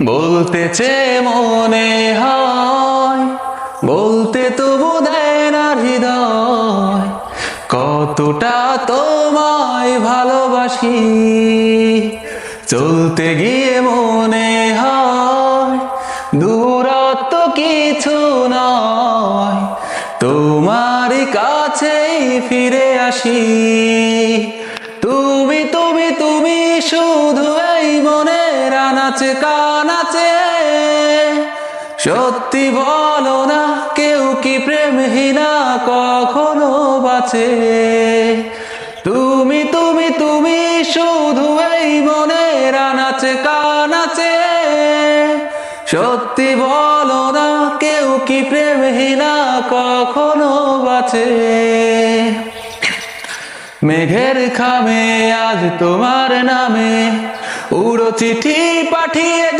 বলতেছে মনে হয়, বলতে তবু দেয় না হৃদয়, কতটা তোমায় ভালোবাসি। চলতে গিয়ে মনে হয় দূরত্ব কিছু নয়, তোমারই কাছেই ফিরে আসি। তুমি তুমি তুমি শুধু এই মনের আনাচে কানাচে, সত্যি বলো না কেউ কি প্রেমহীনা কখনো বাঁচে? তুমি তুমি তুমি শুধু এই মনের আনাচে কানাচে, সত্যি বলো না কেউ কি প্রেমহীনা কখনো বাঁচে? মেঘের খামে আজ তোমার নামে উড়ো চিঠি পাঠিয়ে